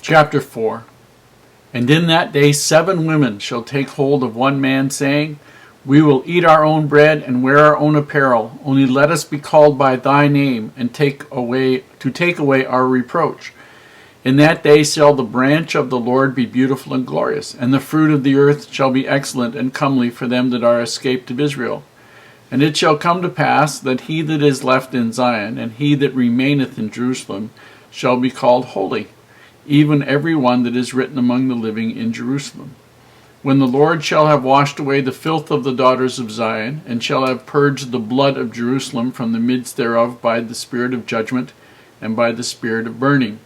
Chapter 4. And in that day 7 women shall take hold of one man, saying, We will eat our own bread and wear our own apparel. Only let us be called by thy name, and take away our reproach. In that day shall the branch of the Lord be beautiful and glorious, and the fruit of the earth shall be excellent and comely for them that are escaped of Israel. And it shall come to pass that he that is left in Zion, and he that remaineth in Jerusalem, shall be called holy, even every one that is written among the living in Jerusalem. When the Lord shall have washed away the filth of the daughters of Zion, and shall have purged the blood of Jerusalem from the midst thereof by the spirit of judgment, and by the spirit of burning.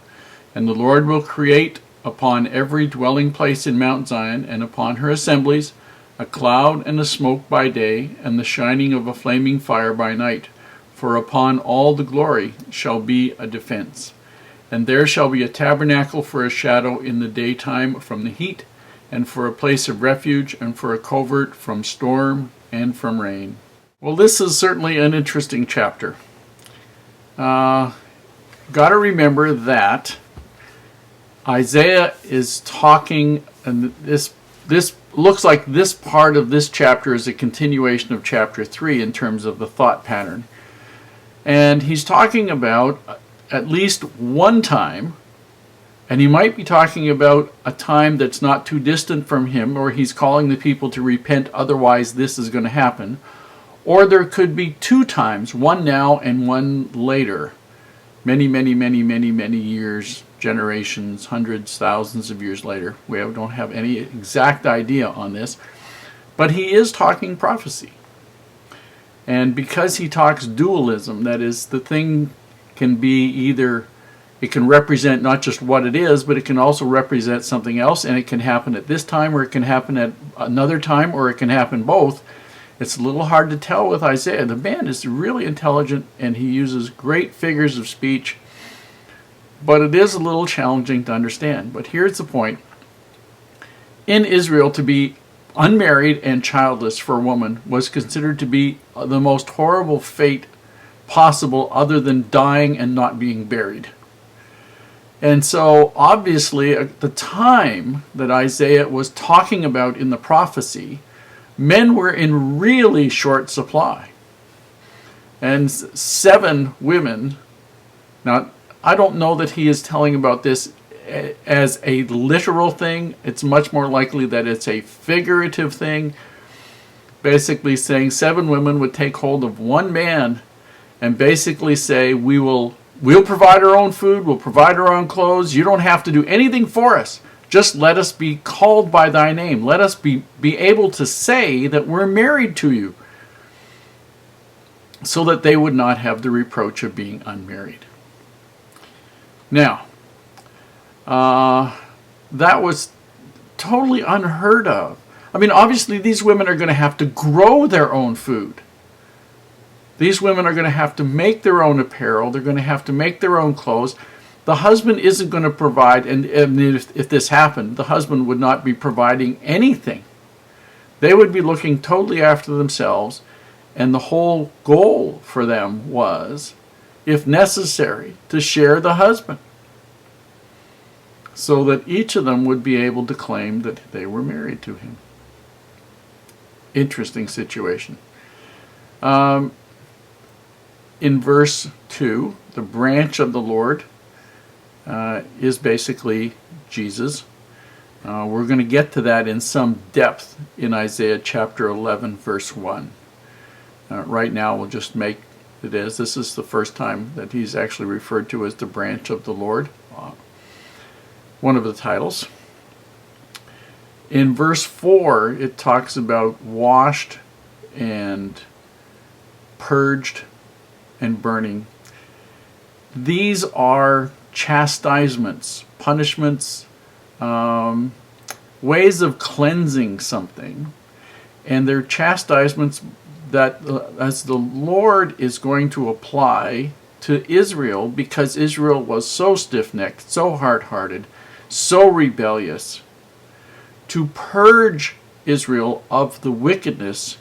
And the Lord will create upon every dwelling place in Mount Zion, and upon her assemblies, a cloud and a smoke by day, and the shining of a flaming fire by night. For upon all the glory shall be a defense. And there shall be a tabernacle for a shadow in the daytime from the heat, and for a place of refuge, and for a covert from storm and from rain. Well, this is certainly an interesting chapter. Got to remember that Isaiah is talking, and this looks like this part of this chapter is a continuation of chapter 3 in terms of the thought pattern. And he's talking about at least one time, and he might be talking about a time that's not too distant from him, or he's calling the people to repent, otherwise this is going to happen. Or there could be 2 times, one now and one later, many years, generations, hundreds, thousands of years later. We don't have any exact idea on this, but he is talking prophecy. And because he talks dualism, that is, the thing can be either, it can represent not just what it is, but it can also represent something else, and it can happen at this time, or it can happen at another time, or it can happen both. It's a little hard to tell with Isaiah. The man is really intelligent, and he uses great figures of speech, but it is a little challenging to understand. But here's the point. In Israel, to be unmarried and childless for a woman was considered to be the most horrible fate possible, other than dying and not being buried. And so obviously at the time that Isaiah was talking about in the prophecy, men were in really short supply. And 7 women, now I don't know that he is telling about this as a literal thing. It's much more likely that it's a figurative thing, basically saying 7 women would take hold of one man and basically say, we'll provide our own food, we'll provide our own clothes, you don't have to do anything for us. Just let us be called by thy name. Let us be able to say that we're married to you, so that they would not have the reproach of being unmarried. Now, that was totally unheard of. I mean, obviously these women are going to have to grow their own food. These women are going to have to make their own apparel. They're going to have to make their own clothes. The husband isn't going to provide, and if this happened, the husband would not be providing anything. They would be looking totally after themselves, and the whole goal for them was, if necessary, to share the husband, so that each of them would be able to claim that they were married to him. Interesting situation. In verse 2, the branch of the Lord is basically Jesus. We're going to get to that in some depth in Isaiah chapter 11, verse 1. Right now we'll just make it as, this is the first time that he's actually referred to as the branch of the Lord. One of the titles. In verse 4, it talks about washed and purged and burning. These are chastisements, punishments, ways of cleansing something. And they're chastisements that as the Lord is going to apply to Israel, because Israel was so stiff-necked, so hard-hearted, so rebellious, to purge Israel of the wickedness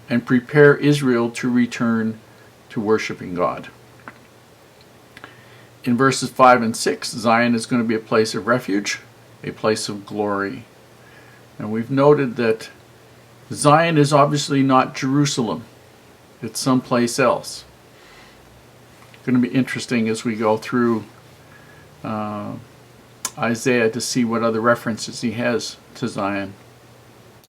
and prepare Israel to return to worshiping God. in verses 5 and 6, Zion is going to be a place of refuge, a place of glory. And we've noted that Zion is obviously not Jerusalem. It's someplace else. It's going to be interesting as we go through Isaiah to see what other references he has to Zion.